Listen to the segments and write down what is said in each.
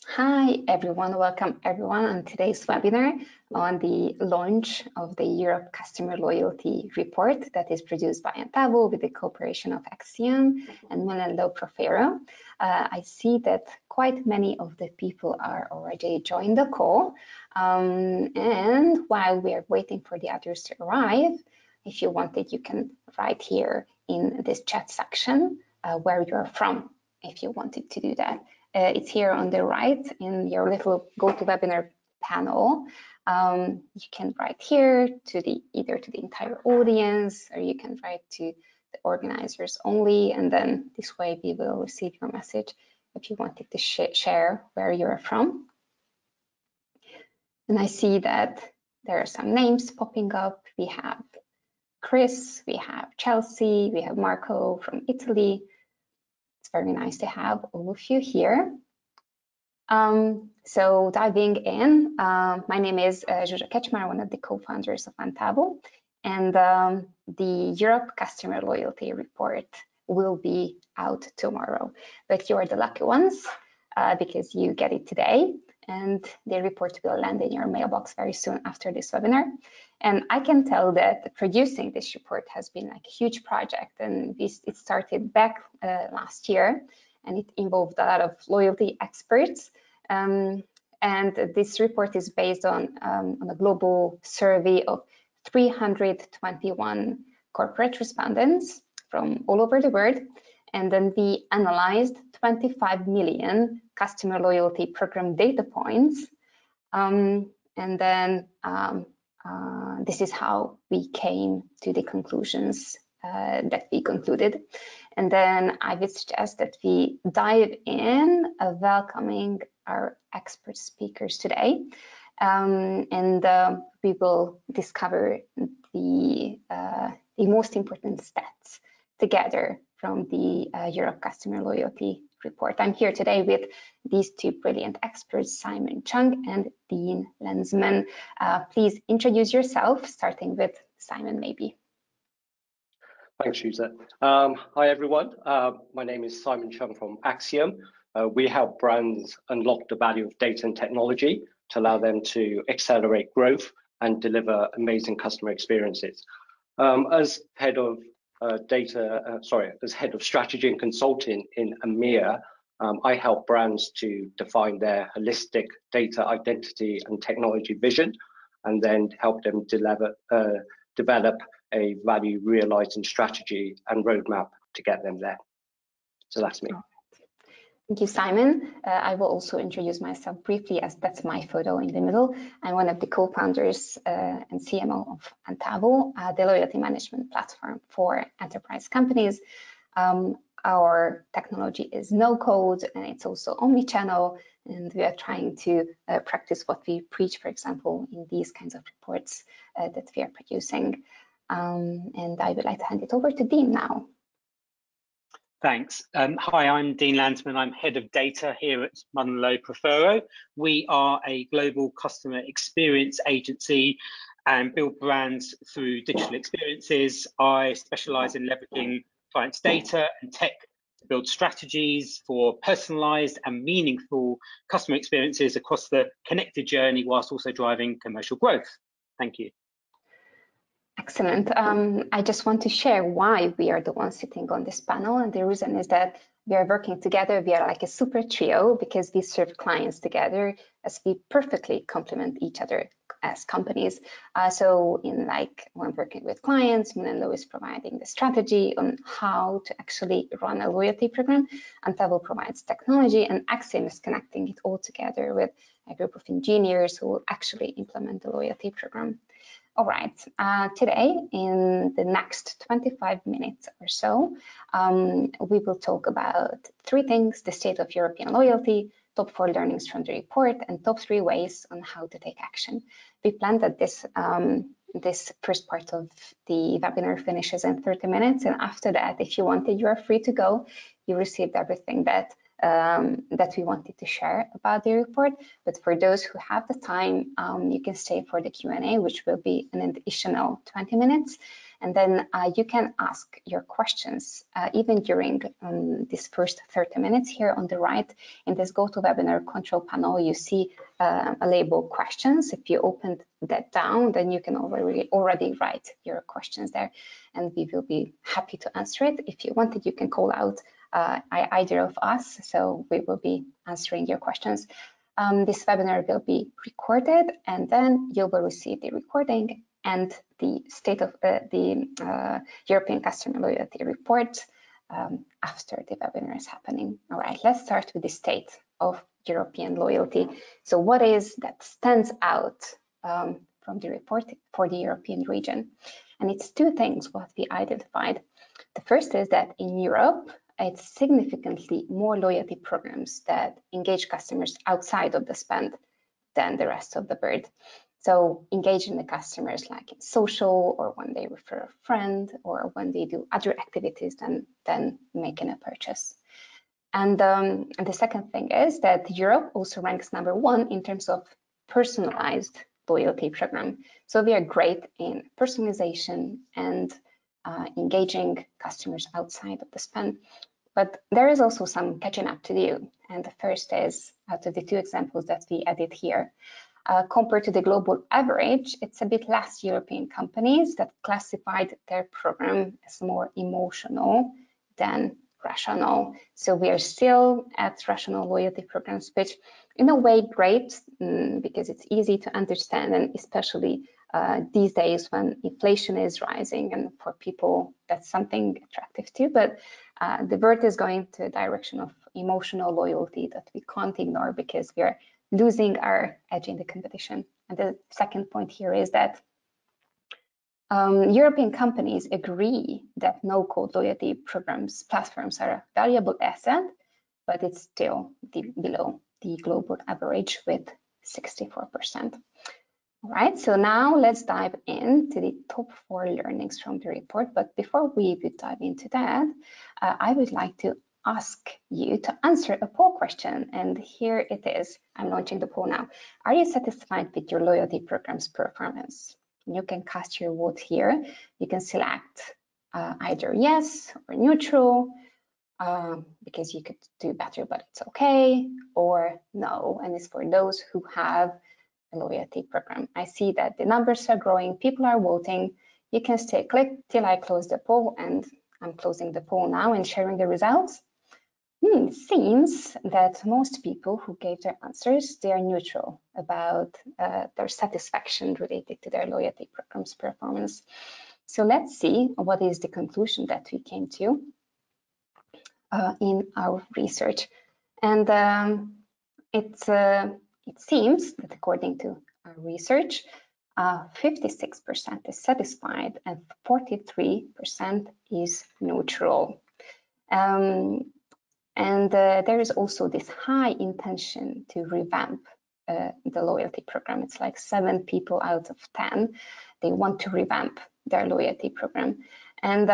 Hi everyone, welcome everyone on today's webinar on the launch of the Europe Customer Loyalty Report that is produced by Antavo with the cooperation of Acxiom and MullenLowe Profero. I see that quite many of the people are already joined the call, and while we are waiting for the others to arrive, if you wanted, you can write here in this chat section where you're from, if you wanted to do that. It's here on the right in your little GoToWebinar panel. You can write here to either to the entire audience, or you can write to the organizers only, and then this way we will receive your message if you wanted to share where you're from. And I see that there are some names popping up. We have Chris, we have Chelsea, we have Marco from Italy. It's very nice to have all of you here. So diving in, my name is Zsuzsa Kecsmar, one of the co-founders of Antavo, and the Europe Customer Loyalty Report will be out tomorrow. But you are the lucky ones because you get it today, and the report will land in your mailbox very soon after this webinar. And I can tell that producing this report has been like a huge project, and it started back last year, and it involved a lot of loyalty experts. And this report is based on a global survey of 321 corporate respondents from all over the world. And then we analyzed 25 million customer loyalty program data points. And then this is how we came to the conclusions that we concluded. And then I would suggest that we dive in, welcoming our expert speakers today. And we will discover the most important stats together from the Europe Customer Loyalty Report. I'm here today with these two brilliant experts, Chung and Dean Lanzman. Please introduce yourself, starting with Simon, maybe. Thanks, Zsuzsa. Hi, everyone. My name is Chung from Acxiom. We help brands unlock the value of data and technology to allow them to accelerate growth and deliver amazing customer experiences. As head of strategy and consulting in EMEA, I help brands to define their holistic data identity and technology vision, and then help them develop a value realizing strategy and roadmap to get them there. So that's me. Thank you, Simon. I will also introduce myself briefly, as that's my photo in the middle. I'm one of the co-founders and CMO of Antavo, the loyalty management platform for enterprise companies. Our technology is no code, and it's also omni-channel, and we are trying to practice what we preach, for example, in these kinds of reports that we are producing. And I would like to hand it over to Dean now. Thanks. Hi, I'm Dean Lanzman. I'm head of data here at MullenLowe Profero. We are a global customer experience agency and build brands through digital experiences. I specialize in leveraging clients' data and tech to build strategies for personalized and meaningful customer experiences across the connected journey, whilst also driving commercial growth. Thank you. Excellent. I just want to share why we are the ones sitting on this panel, and the reason is that we are working together. We are like a super trio because we serve clients together, as we perfectly complement each other as companies. So when working with clients, MullenLowe is providing the strategy on how to actually run a loyalty program. Antavo provides technology, and Acxiom is connecting it all together with a group of engineers who will actually implement the loyalty program. All right, today in the next 25 minutes or so, we will talk about three things: the state of European loyalty, top 4 learnings from the report, and top 3 ways on how to take action. We plan that this first part of the webinar finishes in 30 minutes, and after that, if you wanted, you are free to go. You received everything that we wanted to share about the report. But for those who have the time, you can stay for the Q&A, which will be an additional 20 minutes. And then you can ask your questions even during this first 30 minutes. Here on the right, in this GoToWebinar control panel, you see a label questions. If you open that down, then you can already write your questions there, and we will be happy to answer it. If you wanted, you can call out either of us, so we will be answering your questions. This webinar will be recorded, and then you will receive the recording and the state of the European Customer Loyalty Report after the webinar is happening. All right, let's start with the state of European loyalty. So what is that stands out from the report for the European region? And it's two things what we identified. The first is that in Europe, it's significantly more loyalty programs that engage customers outside of the spend than the rest of the bird. So engaging the customers like in social, or when they refer a friend, or when they do other activities than making a purchase. And the second thing is that Europe also ranks #1 in terms of personalized loyalty program. So we are great in personalization and engaging customers outside of the spend. But there is also some catching up to do. And the first is, out of the two examples that we added here, compared to the global average, it's a bit less European companies that classified their program as more emotional than rational. So we are still at rational loyalty programs, which in a way great, because it's easy to understand, and especially these days when inflation is rising, and for people that's something attractive too. But the bird is going to a direction of emotional loyalty that we can't ignore, because we are losing our edge in the competition. And the second point here is that European companies agree that no-code loyalty platforms are a valuable asset, but it's still below the global average with 64%. All right, so now let's dive into the top 4 learnings from the report. But before we dive into that, I would like to ask you to answer a poll question. And here it is. I'm launching the poll now. Are you satisfied with your loyalty program's performance? You can cast your vote here. You can select either yes or neutral, because you could do better, but it's okay, or no, and it's for those who have a loyalty program. I see that the numbers are growing, people are voting. You can stay click till I close the poll, and I'm closing the poll now and sharing the results. It seems that most people who gave their answers, they are neutral about their satisfaction related to their loyalty program's performance. So let's see what is the conclusion that we came to in our research. And it seems that according to our research, 56% is satisfied and 43% is neutral. And there is also this high intention to revamp the loyalty program. It's like 7 people out of 10, they want to revamp their loyalty program. And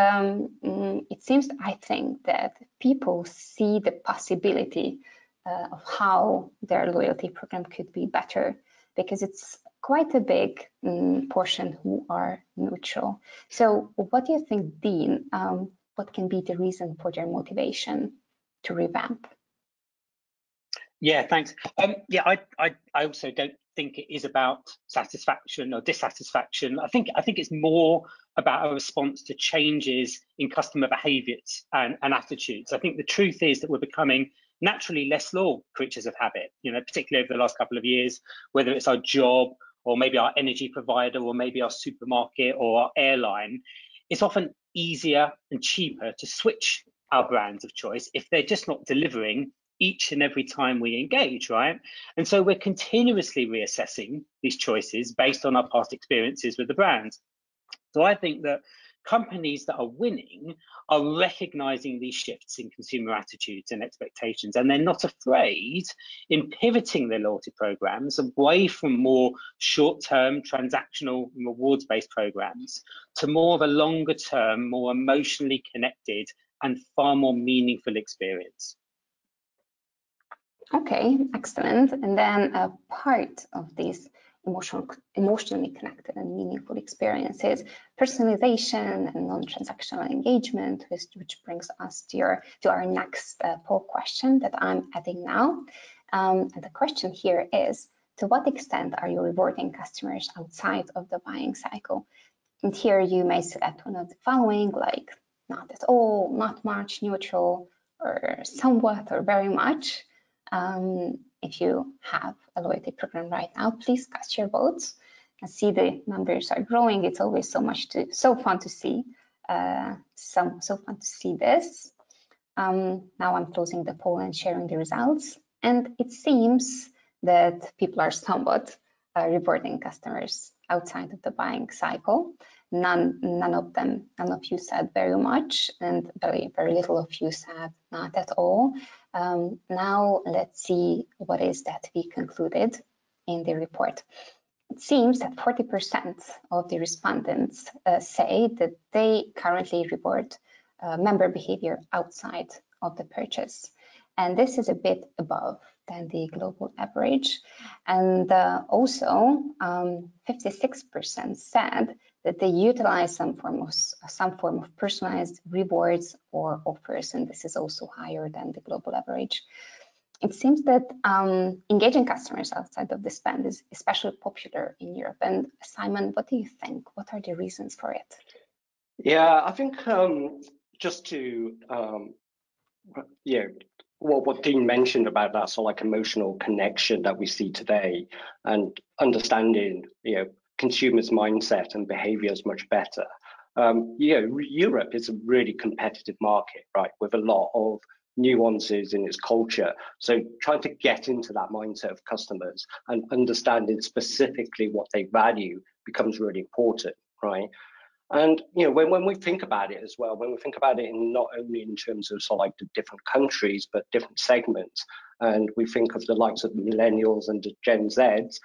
it seems, I think, that people see the possibility of how their loyalty program could be better, because it's quite a big portion who are neutral. So what do you think, Dean? What can be the reason for their motivation to revamp? Yeah, thanks. Yeah, I also don't think it is about satisfaction or dissatisfaction. I think it's more about a response to changes in customer behaviours and attitudes. I think the truth is that we're becoming naturally less loyal creatures of habit, particularly over the last couple of years, whether it's our job or maybe our energy provider or maybe our supermarket or our airline. It's often easier and cheaper to switch our brands of choice if they're just not delivering each and every time we engage, right? And so we're continuously reassessing these choices based on our past experiences with the brands. So I think that companies that are winning are recognizing these shifts in consumer attitudes and expectations, and they're not afraid in pivoting their loyalty programs away from more short-term transactional rewards-based programs to more of a longer-term, more emotionally connected and far more meaningful experience. Okay, excellent. And then a part of this emotionally connected and meaningful experiences, personalization and non-transactional engagement, which brings us to our next poll question that I'm adding now. And the question here is, to what extent are you rewarding customers outside of the buying cycle? And here you may select one of the following, like not at all, not much, neutral, or somewhat, or very much. If you have a loyalty program right now, please cast your votes. I see the numbers are growing. It's always so fun to see. So fun to see this. Now I'm closing the poll and sharing the results. And it seems that people are somewhat rewarding customers outside of the buying cycle. None of you said very much, and very little of you said not at all. Now let's see what is that we concluded in the report. It seems that 40% of the respondents say that they currently reward member behavior outside of the purchase. And this is a bit above than the global average. And also 56% said that they utilize some form of personalized rewards or offers, and this is also higher than the global average. It seems that engaging customers outside of the spend is especially popular in Europe. And Simon, what do you think? What are the reasons for it? Yeah, I think just to what Dean mentioned about that sort of like emotional connection that we see today, and understanding consumers' mindset and behaviors much better. Europe is a really competitive market, right, with a lot of nuances in its culture. So trying to get into that mindset of customers and understanding specifically what they value becomes really important, right? And when we think about it as well, when we think about it in not only in terms of sort of like the different countries, but different segments, and we think of the likes of the millennials and the Gen Zs,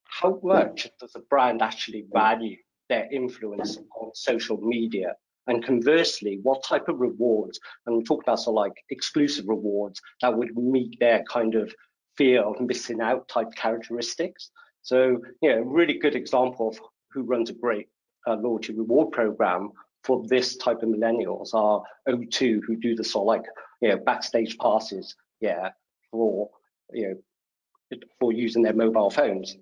how much does a brand actually value their influence on social media? And conversely, what type of rewards, and we talk about sort of like exclusive rewards that would meet their kind of fear of missing out type characteristics. So, a really good example of who runs a great loyalty reward program for this type of millennials are O2, who do the sort of like backstage passes for using their mobile phones.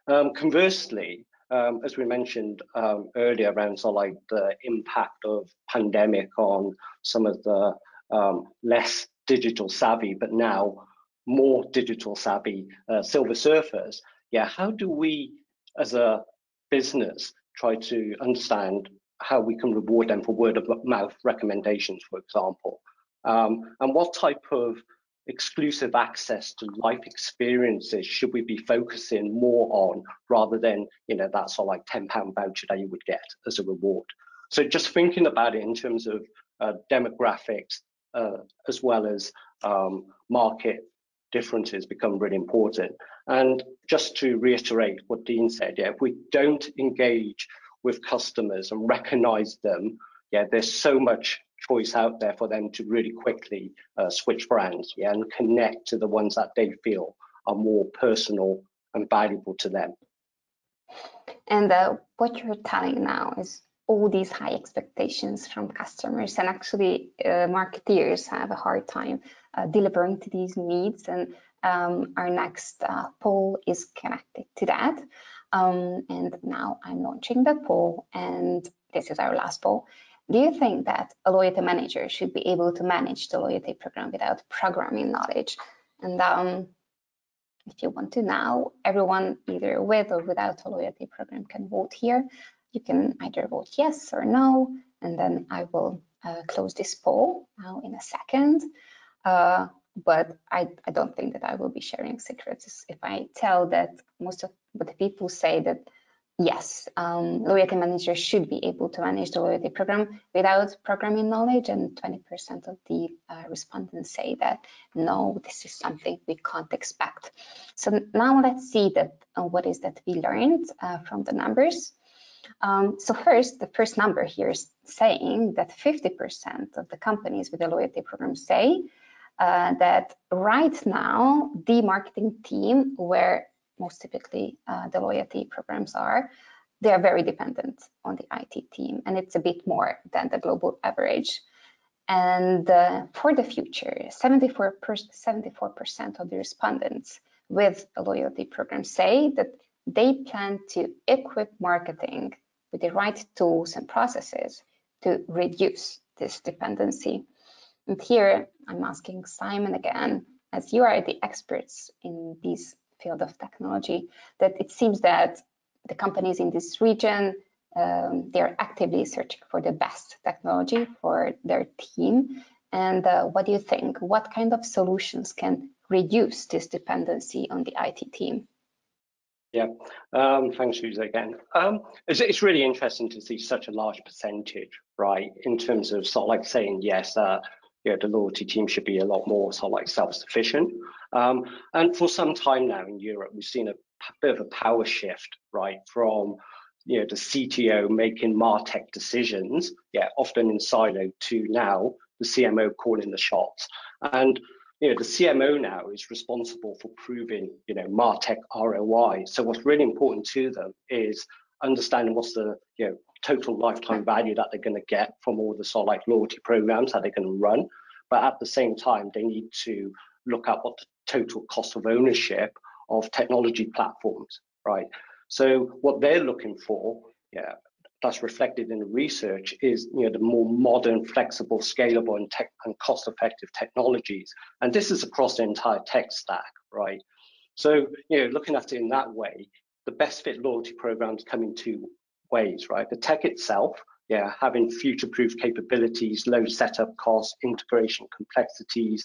Conversely, as we mentioned earlier around sort of like the impact of pandemic on some of the less digital savvy but now more digital savvy silver surfers, how do we as a business try to understand how we can reward them for word of mouth recommendations, for example, and what type of exclusive access to life experiences should we be focusing more on rather than that sort of like £10 voucher that you would get as a reward. So just thinking about it in terms of demographics as well as market differences become really important. And just to reiterate what Dean said, if we don't engage with customers and recognize them, there's so much choice out there for them to really quickly switch brands and connect to the ones that they feel are more personal and valuable to them. And what you're telling now is all these high expectations from customers, and actually marketeers have a hard time delivering to these needs, and our next poll is connected to that. And now I'm launching the poll, and this is our last poll. Do you think that a loyalty manager should be able to manage the loyalty program without programming knowledge? And if you want to now, everyone either with or without a loyalty program can vote here. You can either vote yes or no, and then I will close this poll now in a second. But I don't think that I will be sharing secrets if I tell that most of the people say that yes, loyalty managers should be able to manage the loyalty program without programming knowledge, and 20% of the respondents say that no, this is something we can't expect. So now let's see that what is that we learned from the numbers. So first, the first number here is saying that 50% of the companies with a loyalty program say that right now the marketing team were most typically the loyalty programs are, they are very dependent on the IT team, and it's a bit more than the global average. And for the future, 74% of the respondents with a loyalty program say that they plan to equip marketing with the right tools and processes to reduce this dependency. And here I'm asking Simon again, as you are the experts in this field of technology, that it seems that the companies in this region, they're actively searching for the best technology for their team. And what do you think? What kind of solutions can reduce this dependency on the IT team? Yeah, thanks, Zsuzsa, again. It's really interesting to see such a large percentage, right, in terms of sort of like saying, yes, the loyalty team should be a lot more sort of like self-sufficient. And for some time now in Europe, we've seen a bit of a power shift, right, from the CTO making MarTech decisions, often in silo, to now the CMO calling the shots. And the CMO now is responsible for proving MarTech ROI. So what's really important to them is understanding what's the total lifetime value that they're going to get from all the sort of like loyalty programs that they're going to run. But at the same time, they need to look at what the total cost of ownership of technology platforms, right? So what they're looking for, that's reflected in the research, is the more modern, flexible, scalable, and cost-effective technologies. And this is across the entire tech stack, right? So looking at it in that way, the best fit loyalty programs come in two ways, right? The tech itself, having future-proof capabilities, low setup costs, integration complexities,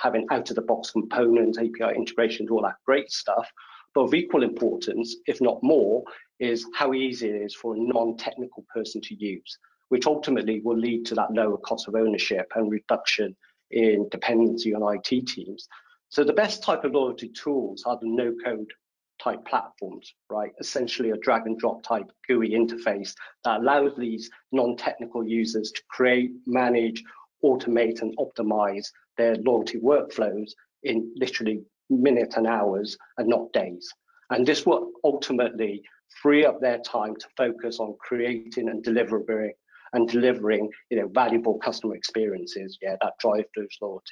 having out-of-the-box components, API integrations, all that great stuff. But of equal importance, if not more, is how easy it is for a non-technical person to use, which ultimately will lead to that lower cost of ownership and reduction in dependency on IT teams. So the best type of loyalty tools are the no-code type platforms, right? Essentially a drag and drop type GUI interface that allows these non-technical users to create, manage, automate, and optimize their loyalty workflows in literally minutes and hours and not days. And this will ultimately free up their time to focus on creating and delivering valuable customer experiences that drive those loyalty.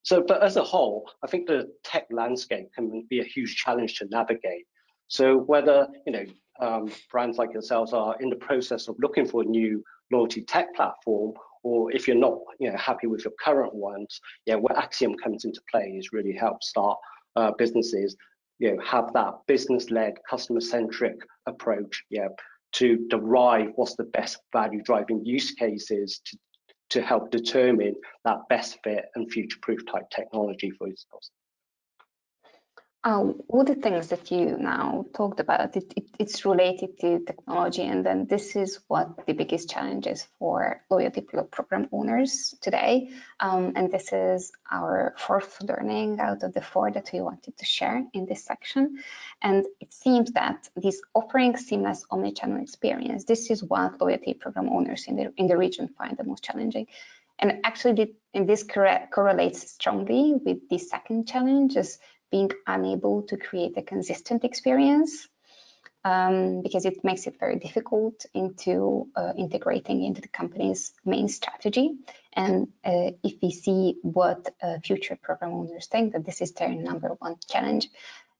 So, but as a whole, I think the tech landscape can be a huge challenge to navigate. So whether brands like yourselves are in the process of looking for a new loyalty tech platform, or if you're not happy with your current ones, where Acxiom comes into play is really help start businesses have that business-led, customer-centric approach to derive what's the best value-driving use cases to help determine that best fit and future-proof type technology for yourselves. All the things that you now talked about, it's related to technology, and then this is what the biggest challenge is for loyalty program owners today. And this is our fourth learning out of the four that we wanted to share in this section. And it seems that this offering seamless omnichannel experience, this is what loyalty program owners in the region find the most challenging. And actually, this correlates strongly with the second challenge, is being unable to create a consistent experience, because it makes it very difficult into integrating into the company's main strategy. And if we see what future program owners think, that this is their number one challenge.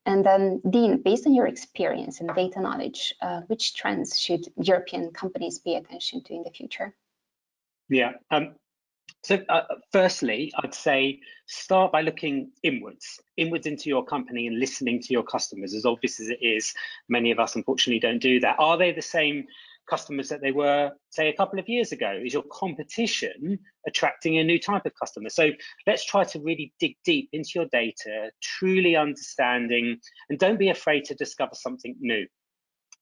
And then, Dean, based on your experience and data knowledge, which trends should European companies pay attention to in the future? Yeah. So firstly, I'd say start by looking inwards into your company and listening to your customers. As obvious as it is, many of us unfortunately don't do that. Are they the same customers that they were, say, a couple of years ago? Is your competition attracting a new type of customer? So let's try to really dig deep into your data, truly understanding, and don't be afraid to discover something new.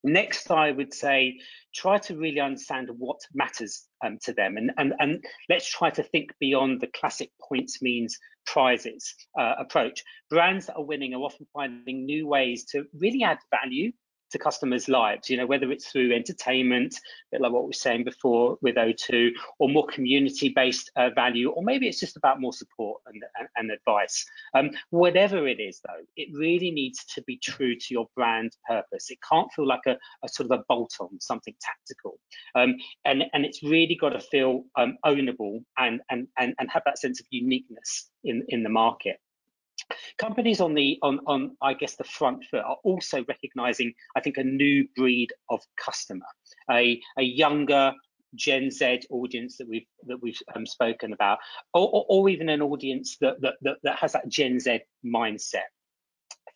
Next, I would say, try to really understand what matters to them, and let's try to think beyond the classic points means prizes approach. Brands that are winning are often finding new ways to really add value to customers' lives, you know, whether it's through entertainment, a bit like what we were saying before with O2, or more community-based value, or maybe it's just about more support and advice. Whatever it is, though, it really needs to be true to your brand purpose. It can't feel like a sort of a bolt-on, something tactical, and it's really got to feel ownable and have that sense of uniqueness in the market. Companies on I guess the front foot are also recognizing, I think, a new breed of customer, a younger Gen Z audience that we've spoken about, or even an audience that has that Gen Z mindset.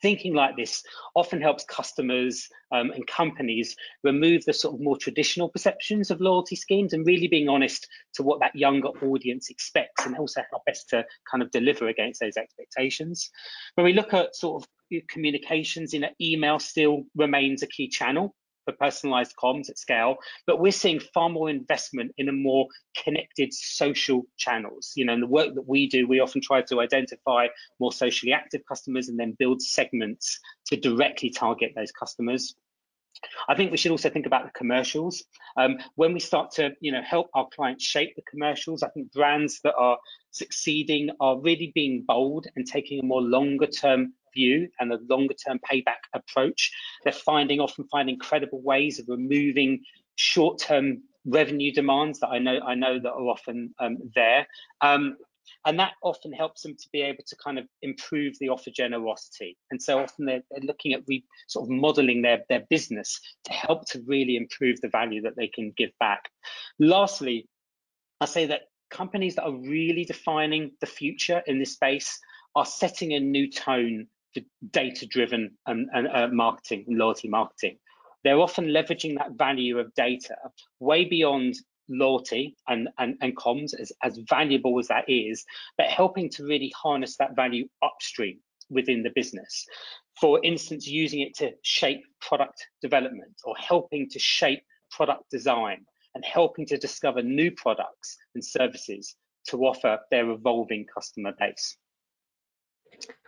Thinking like this often helps customers and companies remove the sort of more traditional perceptions of loyalty schemes and really being honest to what that younger audience expects, and also how best to kind of deliver against those expectations. When we look at sort of communications, email still remains a key channel for personalized comms at scale, but we're seeing far more investment in a more connected social channels. You know, in the work that we do, we often try to identify more socially active customers and then build segments to directly target those customers. I think we should also think about the commercials. When we start to, you know, help our clients shape the commercials, I think brands that are succeeding are really being bold and taking a more longer term view and a longer term payback approach. They're often finding credible ways of removing short term revenue demands that I know that are often there. And that often helps them to be able to kind of improve the offer generosity. And so often they're looking at sort of modeling their business to help to really improve the value that they can give back. Lastly, I say that companies that are really defining the future in this space are setting a new tone for data-driven marketing and loyalty marketing. They're often leveraging that value of data way beyond loyalty and comms, as valuable as that is, but helping to really harness that value upstream within the business. For instance, using it to shape product development, or helping to shape product design, and helping to discover new products and services to offer their evolving customer base.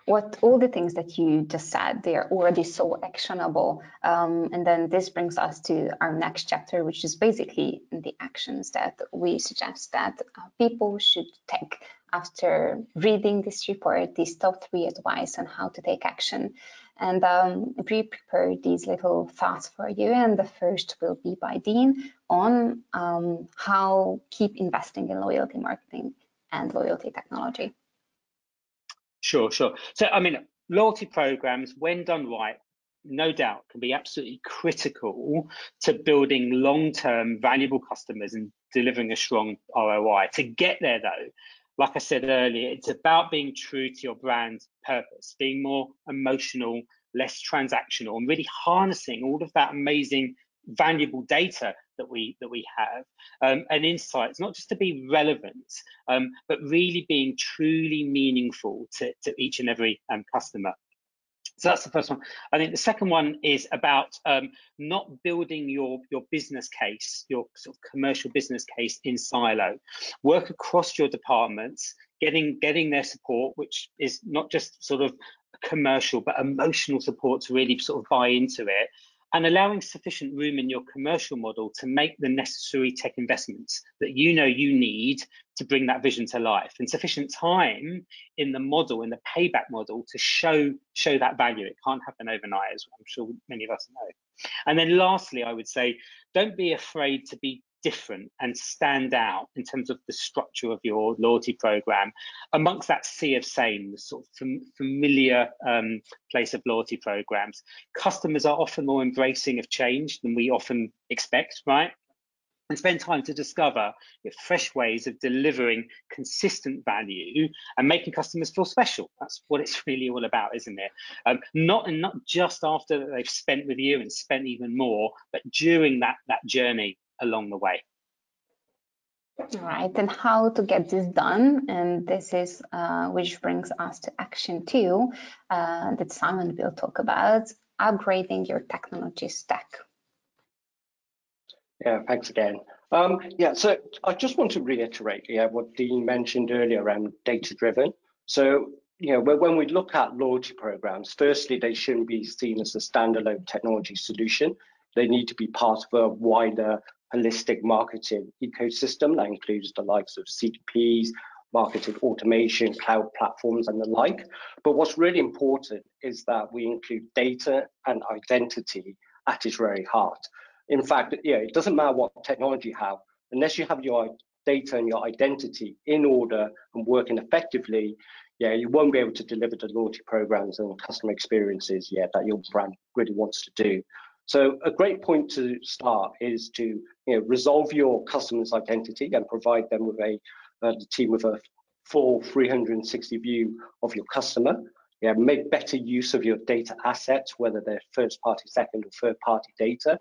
All the things that you just said, they are already so actionable. And then this brings us to our next chapter, which is basically the actions that we suggest that people should take after reading this report, these top 3 advice on how to take action. And we prepared these little thoughts for you. And the first will be by Dean on how keep investing in loyalty marketing and loyalty technology. Sure. So, I mean, loyalty programs, when done right, no doubt can be absolutely critical to building long-term valuable customers and delivering a strong ROI. To get there, though, like I said earlier, it's about being true to your brand's purpose, being more emotional, less transactional, and really harnessing all of that amazing, valuable data that we have and insights, not just to be relevant, but really being truly meaningful to each and every customer. So that's the first one. I think the second one is about not building your business case, your sort of commercial business case in silo. Work across your departments, getting their support, which is not just sort of commercial, but emotional support to really sort of buy into it, and allowing sufficient room in your commercial model to make the necessary tech investments that you know you need to bring that vision to life, and sufficient time in the model, in the payback model, to show that value. It can't happen overnight, as I'm sure many of us know. And then lastly, I would say, don't be afraid to be different and stand out in terms of the structure of your loyalty program amongst that sea of same, the sort of familiar place of loyalty programs. Customers are often more embracing of change than we often expect, right? And spend time to discover fresh ways of delivering consistent value and making customers feel special. That's what it's really all about, isn't it? Not just after they've spent with you and spent even more, but during that journey along the way. All right, and how to get this done, and this is which brings us to action 2 that Simon will talk about: upgrading your technology stack. Yeah, thanks again. So I just want to reiterate what Dean mentioned earlier around data-driven. So when we look at loyalty programs, firstly, they shouldn't be seen as a standalone technology solution. They need to be part of a wider holistic marketing ecosystem that includes the likes of CDPs, marketing automation, cloud platforms, and the like. But what's really important is that we include data and identity at its very heart. In fact, it doesn't matter what technology you have, unless you have your data and your identity in order and working effectively, you won't be able to deliver the loyalty programs and customer experiences that your brand really wants to do. So a great point to start is to resolve your customer's identity and provide them with a team with a full 360 view of your customer. Make better use of your data assets, whether they're first-party, second, or third-party data,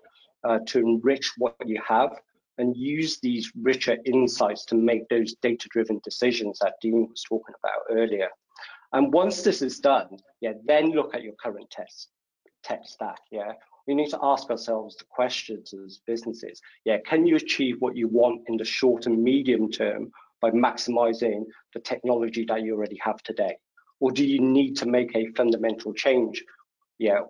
to enrich what you have, and use these richer insights to make those data-driven decisions that Dean was talking about earlier. And once this is done, then look at your current tech stack. We need to ask ourselves the questions as businesses. Can you achieve what you want in the short and medium term by maximizing the technology that you already have today? Or do you need to make a fundamental change,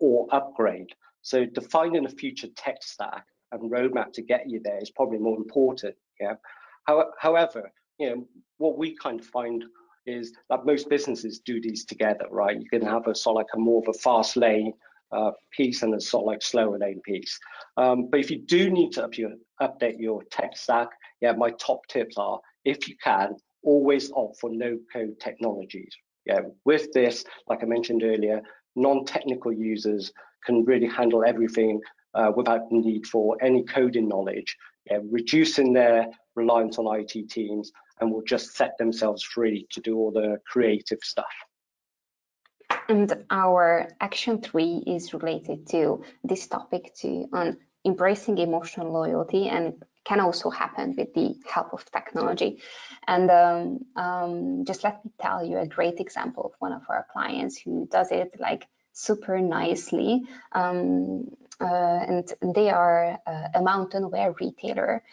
or upgrade? So defining a future tech stack and roadmap to get you there is probably more important. However, what we kind of find is that most businesses do these together, right? You can have a sort of like a more of a fast lane piece and a sort of like slower lane piece. But if you do need to update your tech stack, my top tips are, if you can, always opt for no-code technologies. With this, like I mentioned earlier, non-technical users can really handle everything without the need for any coding knowledge, reducing their reliance on IT teams, and will just set themselves free to do all the creative stuff. And our action 3 is related to this topic on embracing emotional loyalty, and it can also happen with the help of technology. And just let me tell you a great example of one of our clients who does it like super nicely. And they are a mountain wear retailer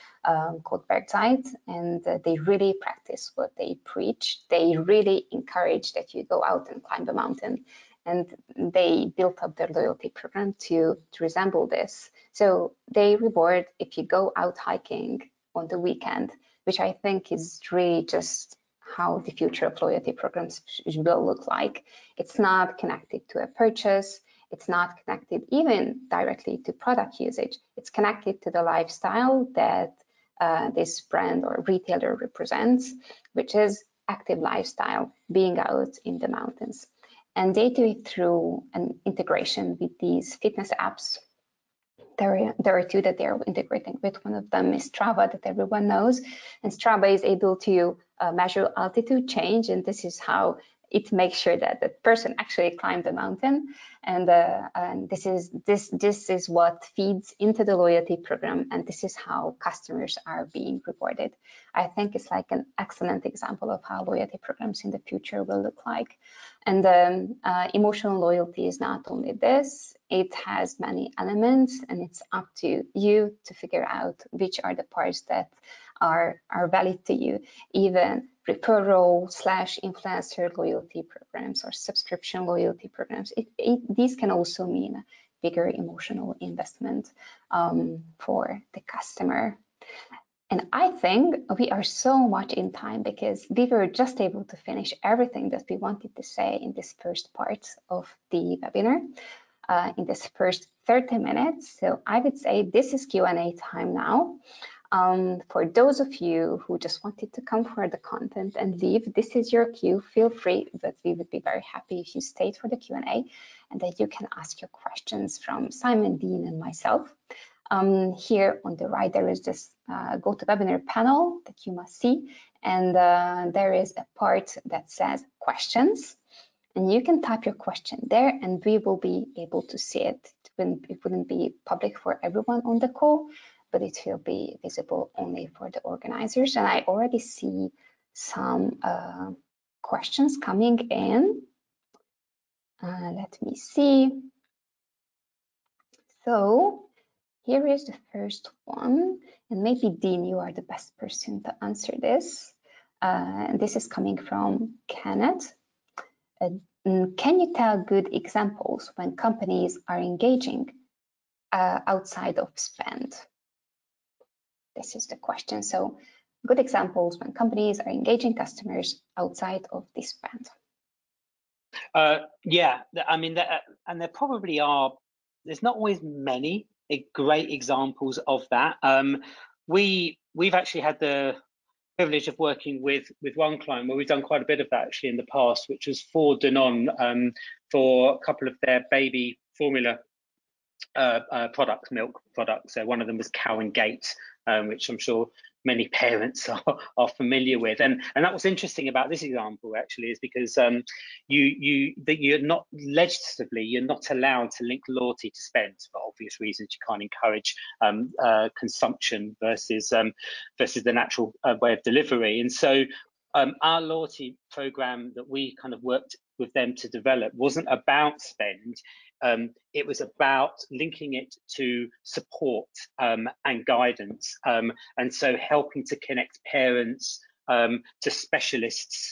called Bergzeit, and they really practice what they preach. They really encourage that you go out and climb a mountain, and they built up their loyalty program to resemble this. So they reward if you go out hiking on the weekend, which I think is really just how the future of loyalty programs will look like. It's not connected to a purchase. It's not connected even directly to product usage. It's connected to the lifestyle that this brand or retailer represents, which is active lifestyle, being out in the mountains. And they do it through an integration with these fitness apps. There are two that they're integrating with. One of them is Strava, that everyone knows. And Strava is able to measure altitude change, and this is how it makes sure that the person actually climbed the mountain. And this is what feeds into the loyalty program, and this is how customers are being rewarded. I think it's like an excellent example of how loyalty programs in the future will look like. And emotional loyalty is not only this, it has many elements, and it's up to you to figure out which are the parts that are valid to you. Even referral/influencer loyalty programs or subscription loyalty programs, these can also mean a bigger emotional investment for the customer. And I think we are so much in time because we were just able to finish everything that we wanted to say in this first part of the webinar, in this first 30 minutes. So I would say this is Q&A time now. For those of you who just wanted to come for the content and leave, this is your cue. Feel free, but we would be very happy if you stayed for the Q&A and that you can ask your questions from Simon, Dean, and myself. Here on the right, there is this GoToWebinar panel that you must see, and there is a part that says questions, and you can type your question there, and we will be able to see it. It wouldn't be public for everyone on the call, but it will be visible only for the organizers. And I already see some questions coming in. Let me see. So here is the first one, and maybe Dean, you are the best person to answer this. This is coming from Kenneth. Can you tell good examples when companies are engaging outside of spend? This is the question. So good examples when companies are engaging customers outside of the spend. Yeah, I mean, and there probably are, there's not always many great examples of that. We've actually had the privilege of working with one client where we've done quite a bit of that actually in the past, which was for Danone, for a couple of their baby formula products, milk products. So one of them was Cow and Gate, which I'm sure many parents are familiar with, and that was interesting about this example actually is because you're not legislatively, you're not allowed to link loyalty to spend for obvious reasons. You can't encourage consumption versus the natural way of delivery, and so our loyalty program that we kind of worked with them to develop wasn't about spend. It was about linking it to support and guidance, and so helping to connect parents to specialists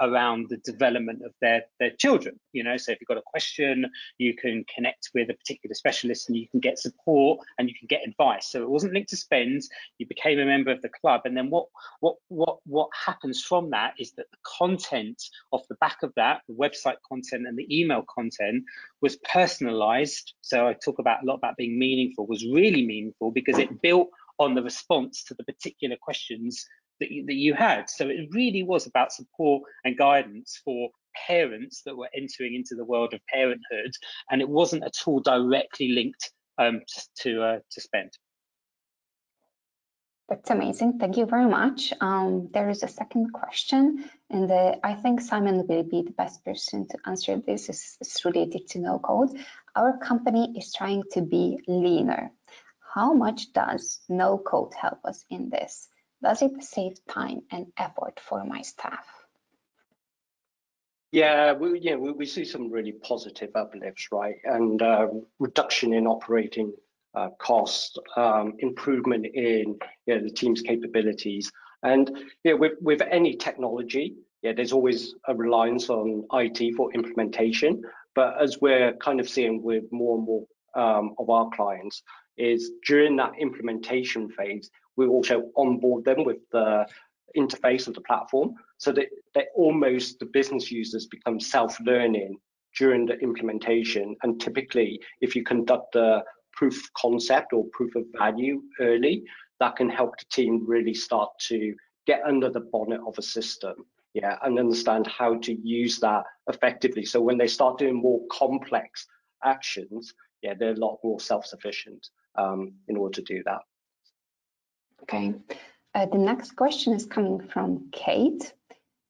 around the development of their children. You know, so if you've got a question, you can connect with a particular specialist and you can get support and you can get advice. So it wasn't linked to spend. You became a member of the club, and then what happens from that is that the content off the back of that, the website content and the email content, was personalized. So I talk a lot about being meaningful, was really meaningful because it built on the response to the particular questions that you had. So it really was about support and guidance for parents that were entering into the world of parenthood, and it wasn't at all directly linked to spend. That's amazing. Thank you very much. There is a second question, and I think Simon will be the best person to answer this. It's related to no code. Our company is trying to be leaner. How much does no code help us in this? Does it save time and effort for my staff? Yeah, we see some really positive uplifts, right? And reduction in operating cost, improvement in the team's capabilities. And with any technology, there's always a reliance on IT for implementation. But as we're kind of seeing with more and more of our clients, is during that implementation phase, we also onboard them with the interface of the platform, so that almost the business users become self-learning during the implementation. And typically, if you conduct the proof of concept or proof of value early, that can help the team really start to get under the bonnet of a system, and understand how to use that effectively. So when they start doing more complex actions, they're a lot more self-sufficient in order to do that. Okay. The next question is coming from Kate,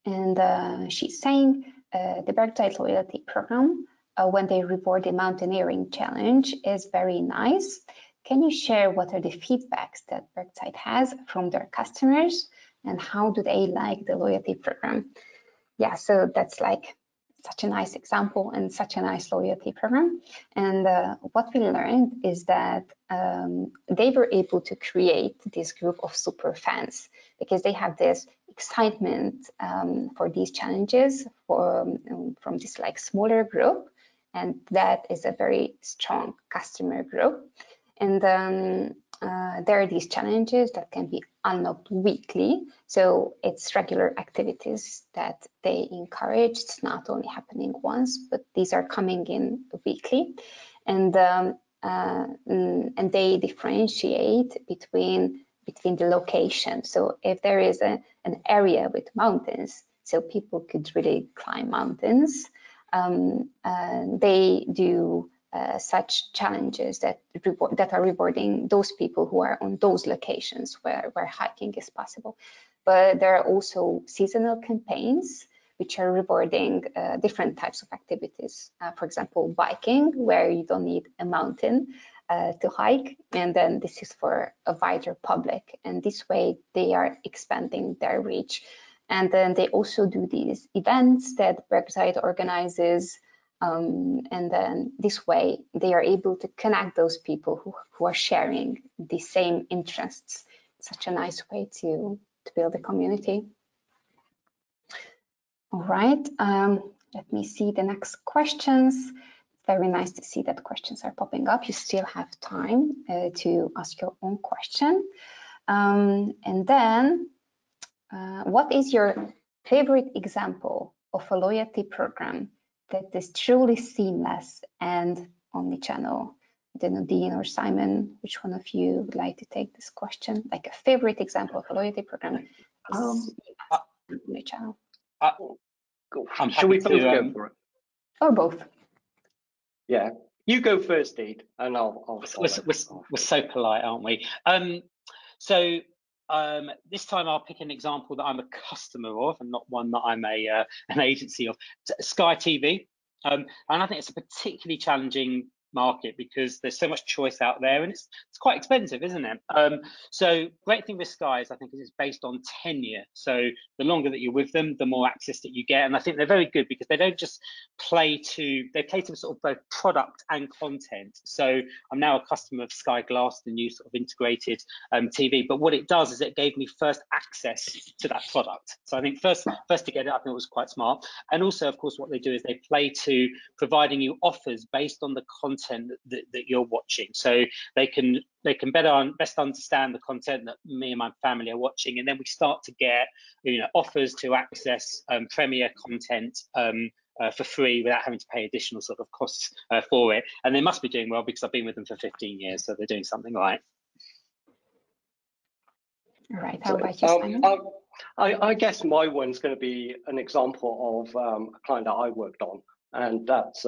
and she's saying the Bergtide loyalty program, when they reward the mountaineering challenge, is very nice. Can you share what are the feedbacks that Bergtide has from their customers, and how do they like the loyalty program? Yeah, so that's like such a nice example and such a nice loyalty program. And what we learned is that they were able to create this group of super fans because they have this excitement for these challenges from this like smaller group, and that is a very strong customer group. And there are these challenges that can be unlocked weekly. So it's regular activities that they encourage. It's not only happening once, but these are coming in weekly. And they differentiate between the location. So if there is an area with mountains, so people could really climb mountains, they do such challenges that are rewarding those people who are on those locations where hiking is possible. But there are also seasonal campaigns which are rewarding different types of activities. For example, biking, where you don't need a mountain to hike, and then this is for a wider public. And this way they are expanding their reach. And then they also do these events that Bergtide organizes. And then this way they are able to connect those people who are sharing the same interests. Such a nice way to build a community. All right, Let me see the next questions. Very nice to see that questions are popping up. You still have time to ask your own question. And then, what is your favorite example of a loyalty program that is truly seamless and omnichannel? I don't know, Dean or Simon, which one of you would like to take this question? Like a favorite example of a loyalty program is omnichannel. Shall we both go for it? Or both. Yeah, you go first, Dean, and I'll we're so polite, aren't we? This time I'll pick an example that I'm a customer of and not one that I'm an agency of. Sky TV, and I think it's a particularly challenging market because there's so much choice out there and it's quite expensive, isn't it? So great thing with Sky is I think it's based on tenure. So the longer that you're with them, the more access that you get. And I think they're very good because they don't just play to sort of both product and content. So I'm now a customer of Sky Glass, the new sort of integrated TV. But what it does is it gave me first access to that product. So I think first to get it, I think it was quite smart. And also, of course, what they do is they play to providing you offers based on the content that you're watching, so they can best understand the content that me and my family are watching, and then we start to get offers to access premier content for free without having to pay additional sort of costs for it. And they must be doing well because I've been with them for 15 years, so they're doing something right. All right, how about you, Simon? I guess my one's going to be an example of a client that I worked on, and that's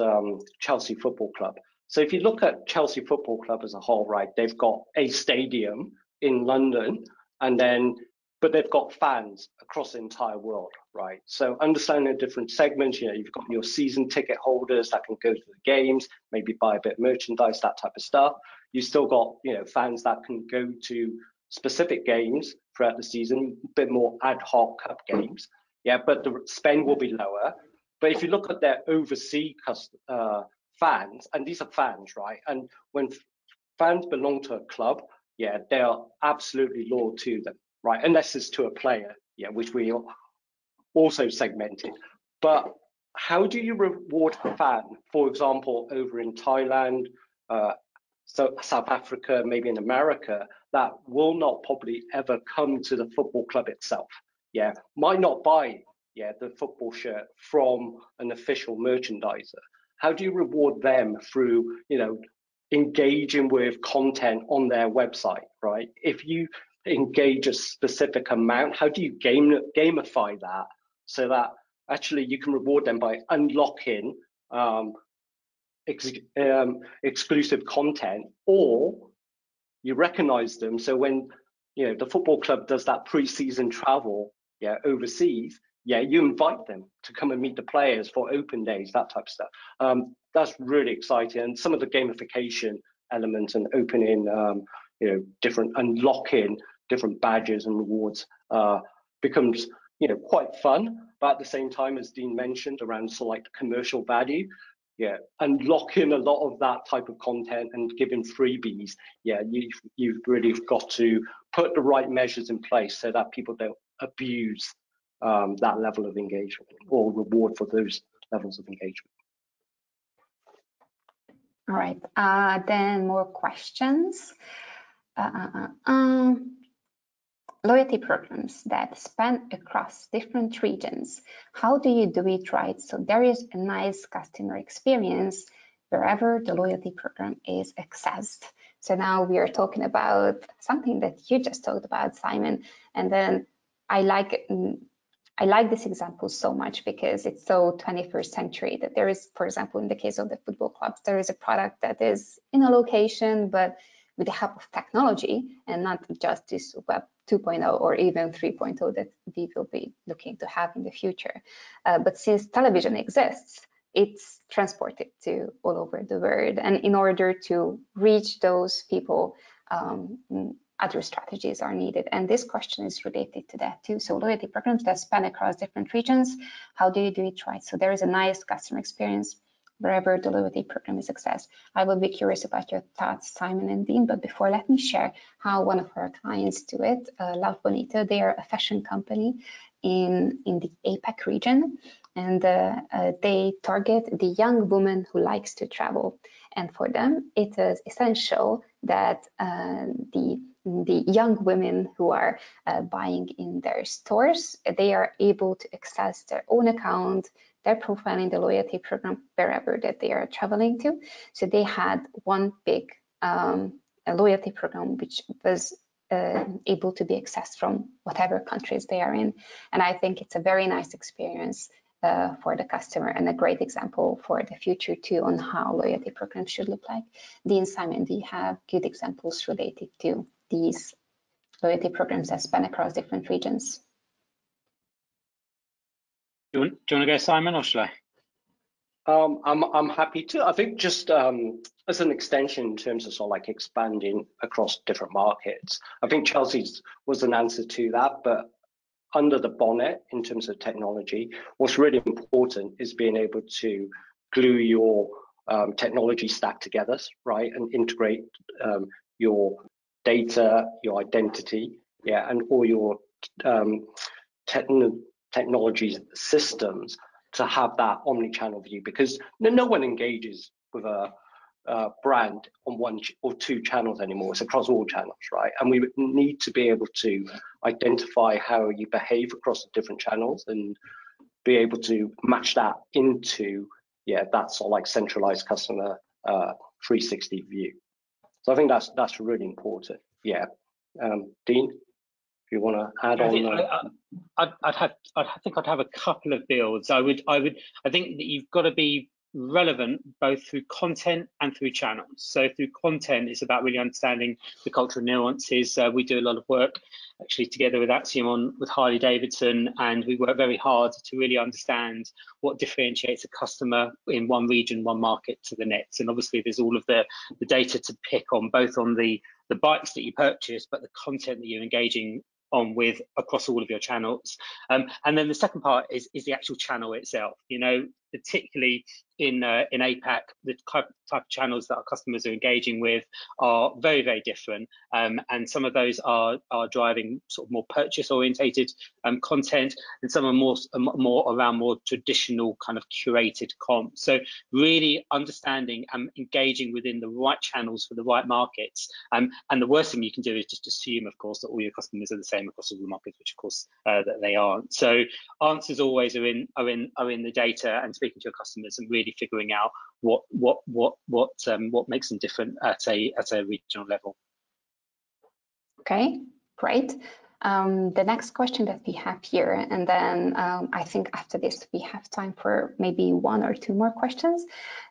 Chelsea Football Club. So if you look at Chelsea Football Club as a whole, right, they've got a stadium in London, but they've got fans across the entire world, right? So understanding the different segments, you've got your season ticket holders that can go to the games, maybe buy a bit of merchandise, that type of stuff. You still got, fans that can go to specific games throughout the season, a bit more ad hoc cup games. Yeah, but the spend will be lower. But if you look at their overseas fans, and these are fans, right? And when fans belong to a club, yeah, they are absolutely loyal to them, right? Unless it's to a player, yeah, which we also segmented. But how do you reward a fan, for example, over in Thailand, so South Africa, maybe in America, that will not probably ever come to the football club itself? Yeah, might not buy the football shirt from an official merchandiser. How do you reward them through, engaging with content on their website, right? If you engage a specific amount, how do you gamify that so that actually you can reward them by unlocking exclusive content, or you recognize them, so when the football club does that pre-season travel overseas, you invite them to come and meet the players for open days, that type of stuff. That's really exciting. And some of the gamification elements and opening unlocking different badges and rewards becomes quite fun, but at the same time, as Dean mentioned, around select commercial value, unlocking a lot of that type of content and giving freebies, you've really got to put the right measures in place so that people don't abuse that level of engagement or reward for those levels of engagement. All right, then more questions. Loyalty programs that span across different regions. How do you do it right so there is a nice customer experience wherever the loyalty program is accessed? So now we are talking about something that you just talked about, Simon, and then I like this example so much because it's so 21st century that there is, for example, in the case of the football clubs, there is a product that is in a location, but with the help of technology and not just this web 2.0 or even 3.0 that we will be looking to have in the future. But since television exists, it's transported to all over the world. And in order to reach those people, other strategies are needed. And this question is related to that too. So loyalty programs that span across different regions, how do you do it right? So there is a nice customer experience wherever the loyalty program is accessed. I will be curious about your thoughts, Simon and Dean, but before, let me share how one of our clients do it. Love Bonito, they are a fashion company in the APAC region. and they target the young woman who likes to travel. And for them, it is essential that the young women who are buying in their stores, they are able to access their own account, their profile in the loyalty program wherever that they are traveling to. So they had one big loyalty program which was able to be accessed from whatever countries they are in. And I think it's a very nice experience for the customer and a great example for the future too on how loyalty programs should look like. Dean, Simon, do you have good examples related to these loyalty programs that span across different regions? Do you want to go, Simon, or should I? I'm happy to. I think just as an extension in terms of sort of like expanding across different markets, I think Chelsea's was an answer to that, but under the bonnet in terms of technology, what's really important is being able to glue your technology stack together, right, and integrate your data, your identity, and all your technology systems to have that omni-channel view, because no one engages with a brand on one or two channels anymore. It's across all channels, right? And we need to be able to identify how you behave across the different channels and be able to match that into that sort of like centralized customer 360 view. So I think that's really important. Dean, if you want to add on. I think I'd have a couple of builds. I think that you've got to be relevant both through content and through channels. So through content, it's about really understanding the cultural nuances. We do a lot of work actually together with Acxiom with Harley Davidson, and we work very hard to really understand what differentiates a customer in one region, one market to the next. And obviously there's all of the data to pick on, both on the bikes that you purchase, but the content that you're engaging on with across all of your channels. And then the second part is the actual channel itself. You know, particularly in APAC, the type of channels that our customers are engaging with are very, very different. And some of those are driving sort of more purchase orientated content, and some are more around more traditional kind of curated comp. So really understanding and engaging within the right channels for the right markets. And the worst thing you can do is just assume, of course, that all your customers are the same across all the markets, which of course that they aren't. So answers always are in the data and speaking to your customers and really figuring out what makes them different at a regional level. Okay, great. The next question that we have here, and then I think after this we have time for maybe one or two more questions.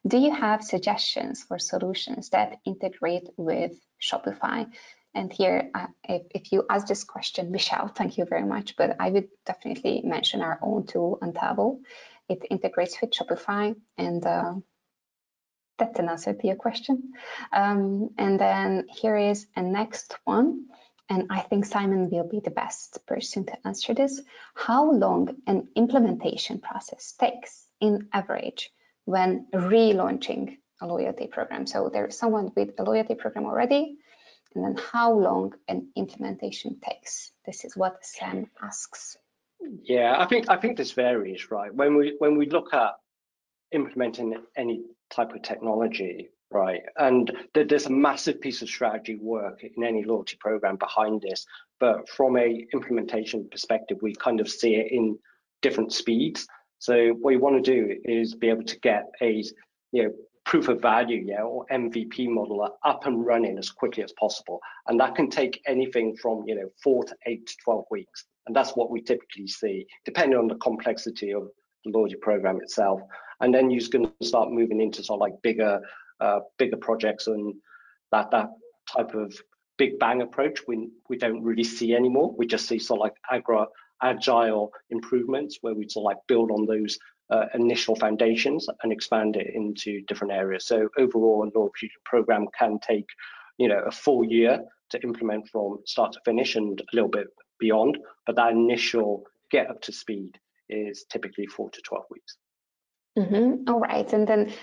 Do you have suggestions for solutions that integrate with Shopify? And here, if you ask this question, Michelle, thank you very much, but I would definitely mention our own tool, Antavo. It integrates with Shopify, and that's an answer to your question. And then here is a next one, and I think Simon will be the best person to answer this. How long an implementation process takes in average when relaunching a loyalty program? So there's someone with a loyalty program already, and then how long an implementation takes? This is what Sam asks. Yeah, I think this varies, right? When we look at implementing any type of technology, right, and there's a massive piece of strategy work in any loyalty program behind this, but from a implementation perspective, we kind of see it in different speeds. So what you want to do is be able to get a proof of value, or MVP model up and running as quickly as possible, and that can take anything from 4 to 8 to 12 weeks, and that's what we typically see, depending on the complexity of the loyalty program itself. And then you're going to start moving into sort of like bigger projects, and that type of big bang approach we don't really see anymore. We just see sort of like agile improvements where we sort of like build on those initial foundations and expand it into different areas. So overall, a loyalty program can take a full year to implement from start to finish and a little bit beyond, but that initial get up to speed is typically 4 to 12 weeks. All right, and then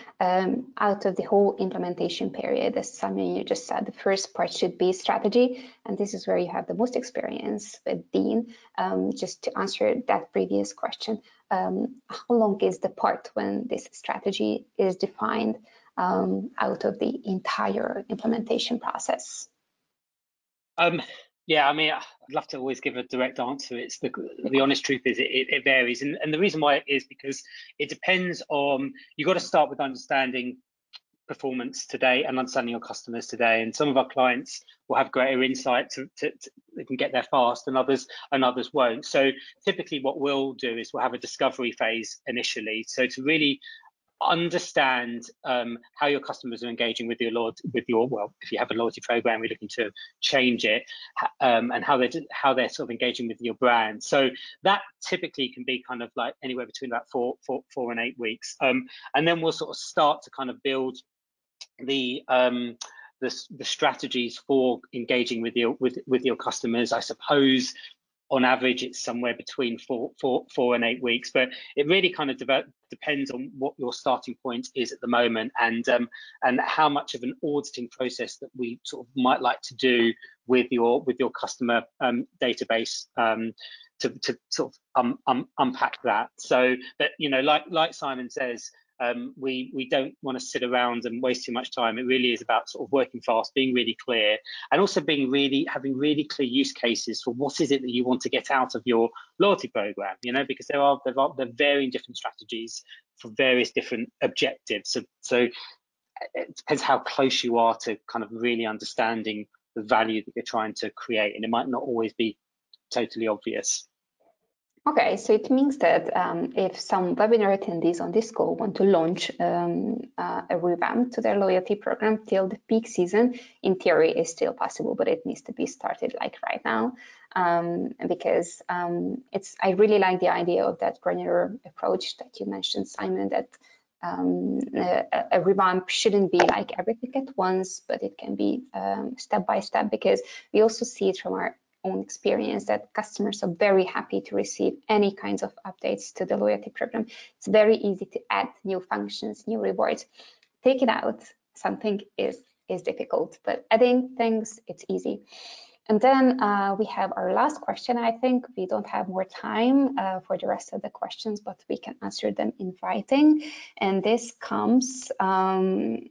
out of the whole implementation period, as Simon, you just said, the first part should be strategy, and this is where you have the most experience with Dean. Just to answer that previous question, how long is the part when this strategy is defined out of the entire implementation process? Yeah, I mean, I'd love to always give a direct answer. It's the honest truth is it varies, and the reason why is because it depends on, you've got to start with understanding performance today and understanding your customers today. And some of our clients will have greater insight they can get there fast, and others won't. So typically what we'll do is we'll have a discovery phase initially, so to really understand how your customers are engaging with your well, if you have a loyalty program, we're looking to change it, and how they're sort of engaging with your brand. So that typically can be kind of like anywhere between about 4 and 8 weeks, and then we'll sort of start to kind of build the strategies for engaging with your customers. I suppose on average it's somewhere between 4 and 8 weeks, but it really kind of depends on what your starting point is at the moment, and how much of an auditing process that we sort of might like to do with your customer database, to sort of unpack that. So that, you know, like Simon says, we don't want to sit around and waste too much time. It really is about sort of working fast, being really clear, and also having really clear use cases for what is it that you want to get out of your loyalty program. You know, because there are varying different strategies for various different objectives. So it depends how close you are to kind of really understanding the value that you're trying to create, and it might not always be totally obvious. Okay, so it means that if some webinar attendees on this call want to launch a revamp to their loyalty program till the peak season, in theory is still possible, but it needs to be started like right now, because I really like the idea of that granular approach that you mentioned, Simon, that a revamp shouldn't be like everything at once, but it can be step by step, because we also see it from our own experience that customers are very happy to receive any kinds of updates to the loyalty program. It's very easy to add new functions, new rewards. Taking out something is difficult, but adding things, it's easy. And then we have our last question. I think we don't have more time for the rest of the questions, but we can answer them in writing. And this comes from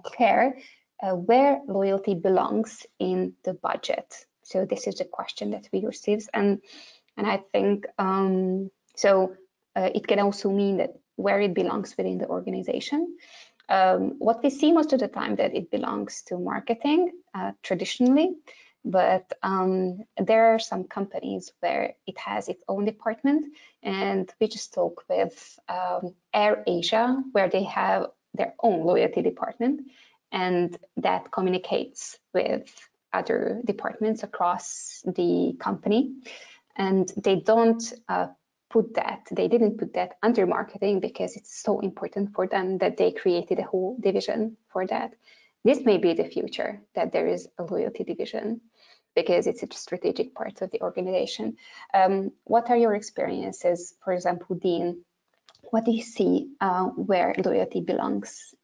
Claire. Where loyalty belongs in the budget. So this is the question that we received, and I think it can also mean that where it belongs within the organization. What we see most of the time that it belongs to marketing traditionally, but there are some companies where it has its own department, and we just talked with AirAsia, where they have their own loyalty department, and that communicates with other departments across the company. And they didn't put that under marketing because it's so important for them that they created a whole division for that. This may be the future, that there is a loyalty division, because it's a strategic part of the organization. What are your experiences? For example, Dean, what do you see where loyalty belongs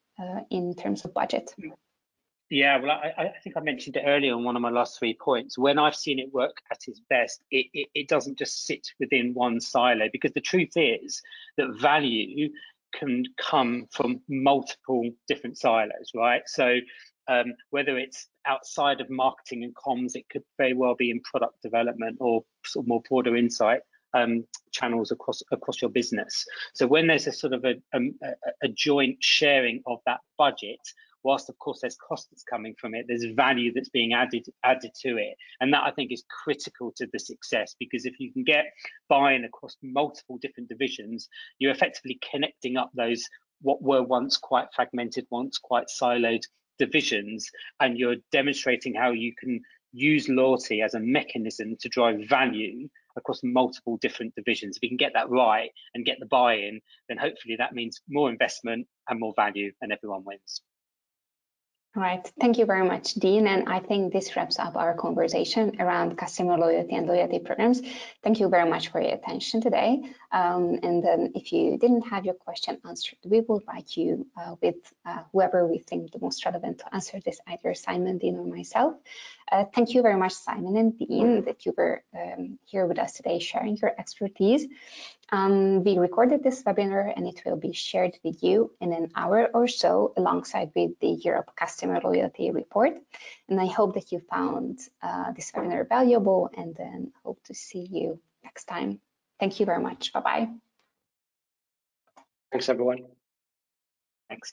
in terms of budget? Yeah, well, I think I mentioned it earlier on one of my last 3 points. When I've seen it work at its best, it doesn't just sit within one silo, because the truth is that value can come from multiple different silos, right? So whether it's outside of marketing and comms, it could very well be in product development or sort of more broader insight channels across your business. So when there's a sort of a joint sharing of that budget, whilst of course there's cost that's coming from it, there's value that's being added to it, and that I think is critical to the success, because if you can get buy-in across multiple different divisions, you're effectively connecting up those what were once quite fragmented, once quite siloed divisions, and you're demonstrating how you can use loyalty as a mechanism to drive value across multiple different divisions. If you can get that right and get the buy-in, then hopefully that means more investment and more value, and everyone wins. All right, thank you very much, Dean. And I think this wraps up our conversation around customer loyalty and loyalty programs. Thank you very much for your attention today. And then if you didn't have your question answered, we will write you with whoever we think the most relevant to answer this, either Simon, Dean, or myself. Thank you very much, Simon and Dean, that you were here with us today sharing your expertise. We recorded this webinar and it will be shared with you in an hour or so alongside with the Europe Customer Loyalty Report. And I hope that you found this webinar valuable, and then hope to see you next time. Thank you very much. Bye-bye. Thanks, everyone. Thanks.